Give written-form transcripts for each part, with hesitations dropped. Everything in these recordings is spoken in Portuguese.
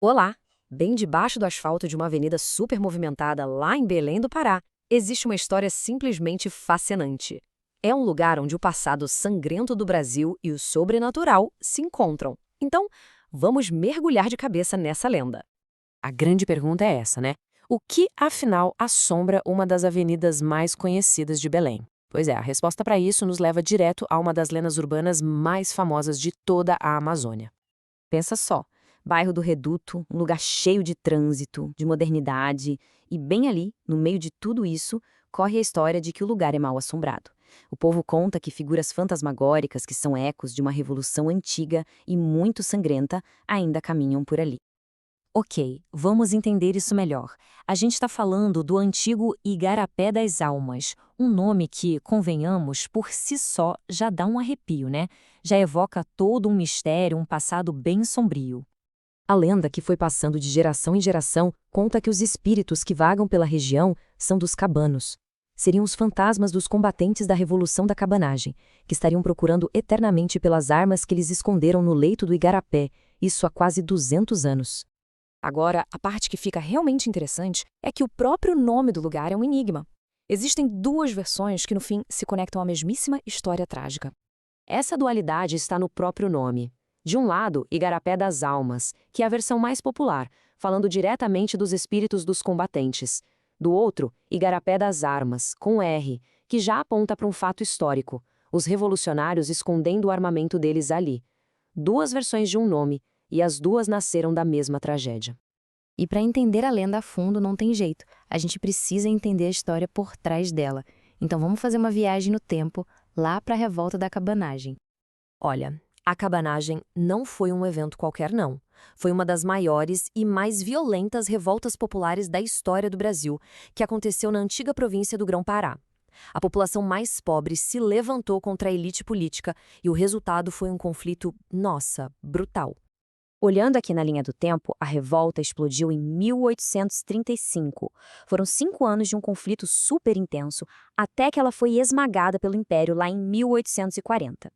Olá! Bem debaixo do asfalto de uma avenida super movimentada lá em Belém do Pará, existe uma história simplesmente fascinante. É um lugar onde o passado sangrento do Brasil e o sobrenatural se encontram. Então, vamos mergulhar de cabeça nessa lenda. A grande pergunta é essa, né? O que, afinal, assombra uma das avenidas mais conhecidas de Belém? Pois é, a resposta para isso nos leva direto a uma das lendas urbanas mais famosas de toda a Amazônia. Pensa só, bairro do Reduto, um lugar cheio de trânsito, de modernidade, e bem ali, no meio de tudo isso, corre a história de que o lugar é mal assombrado. O povo conta que figuras fantasmagóricas, que são ecos de uma revolução antiga e muito sangrenta, ainda caminham por ali. Ok, vamos entender isso melhor. A gente está falando do antigo Igarapé das Almas, um nome que, convenhamos, por si só já dá um arrepio, né? Já evoca todo um mistério, um passado bem sombrio. A lenda, que foi passando de geração em geração, conta que os espíritos que vagam pela região são dos cabanos. Seriam os fantasmas dos combatentes da Revolução da Cabanagem, que estariam procurando eternamente pelas armas que eles esconderam no leito do Igarapé, isso há quase 200 anos. Agora, a parte que fica realmente interessante é que o próprio nome do lugar é um enigma. Existem duas versões que, no fim, se conectam à mesmíssima história trágica. Essa dualidade está no próprio nome. De um lado, Igarapé das Almas, que é a versão mais popular, falando diretamente dos espíritos dos combatentes. Do outro, Igarapé das Armas, com R, que já aponta para um fato histórico, os revolucionários escondendo o armamento deles ali. Duas versões de um nome, e as duas nasceram da mesma tragédia. E para entender a lenda a fundo não tem jeito, a gente precisa entender a história por trás dela. Então vamos fazer uma viagem no tempo, lá para a Revolta da Cabanagem. Olha, a cabanagem não foi um evento qualquer, não. Foi uma das maiores e mais violentas revoltas populares da história do Brasil, que aconteceu na antiga província do Grão-Pará. A população mais pobre se levantou contra a elite política e o resultado foi um conflito, nossa, brutal. Olhando aqui na linha do tempo, a revolta explodiu em 1835. Foram 5 anos de um conflito super intenso, até que ela foi esmagada pelo Império lá em 1840.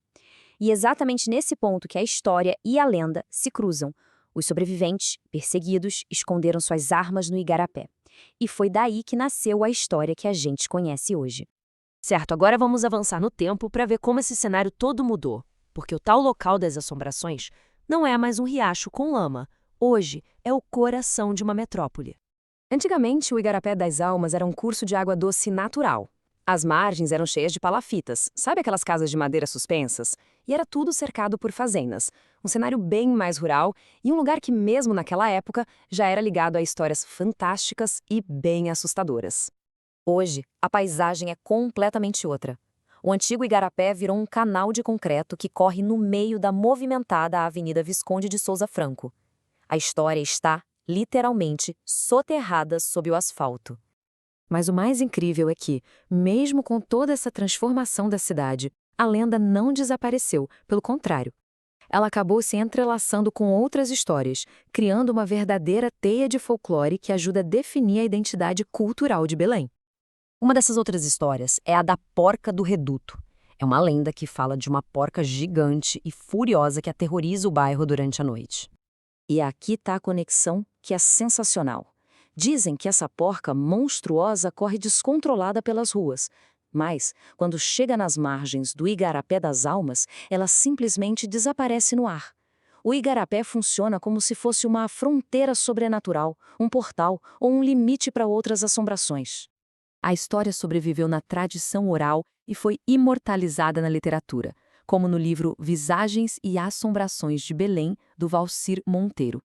E exatamente nesse ponto que a história e a lenda se cruzam. Os sobreviventes, perseguidos, esconderam suas armas no Igarapé. E foi daí que nasceu a história que a gente conhece hoje. Certo, agora vamos avançar no tempo para ver como esse cenário todo mudou. Porque o tal local das assombrações não é mais um riacho com lama. Hoje é o coração de uma metrópole. Antigamente, o Igarapé das Almas era um curso de água doce natural. As margens eram cheias de palafitas, sabe aquelas casas de madeira suspensas? E era tudo cercado por fazendas. Um cenário bem mais rural e um lugar que, mesmo naquela época, já era ligado a histórias fantásticas e bem assustadoras. Hoje, a paisagem é completamente outra. O antigo Igarapé virou um canal de concreto que corre no meio da movimentada Avenida Visconde de Souza Franco. A história está, literalmente, soterrada sob o asfalto. Mas o mais incrível é que, mesmo com toda essa transformação da cidade, a lenda não desapareceu, pelo contrário. Ela acabou se entrelaçando com outras histórias, criando uma verdadeira teia de folclore que ajuda a definir a identidade cultural de Belém. Uma dessas outras histórias é a da Porca do Reduto. É uma lenda que fala de uma porca gigante e furiosa que aterroriza o bairro durante a noite. E aqui está a conexão que é sensacional. Dizem que essa porca monstruosa corre descontrolada pelas ruas, mas, quando chega nas margens do Igarapé das Almas, ela simplesmente desaparece no ar. O Igarapé funciona como se fosse uma fronteira sobrenatural, um portal ou um limite para outras assombrações. A história sobreviveu na tradição oral e foi imortalizada na literatura, como no livro Visagens e Assombrações de Belém, do Valcir Monteiro.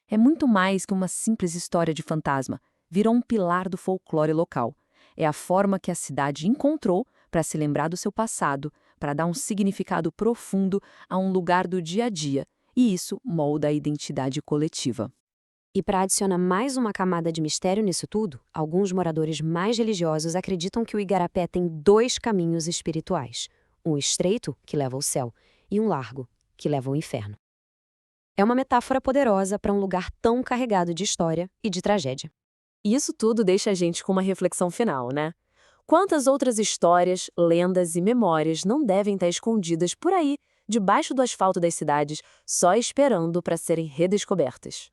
É muito mais que uma simples história de fantasma, virou um pilar do folclore local. É a forma que a cidade encontrou para se lembrar do seu passado, para dar um significado profundo a um lugar do dia a dia, e isso molda a identidade coletiva. E para adicionar mais uma camada de mistério nisso tudo, alguns moradores mais religiosos acreditam que o Igarapé tem 2 caminhos espirituais, um estreito, que leva ao céu, e um largo, que leva ao inferno. É uma metáfora poderosa para um lugar tão carregado de história e de tragédia. E isso tudo deixa a gente com uma reflexão final, né? Quantas outras histórias, lendas e memórias não devem estar escondidas por aí, debaixo do asfalto das cidades, só esperando para serem redescobertas?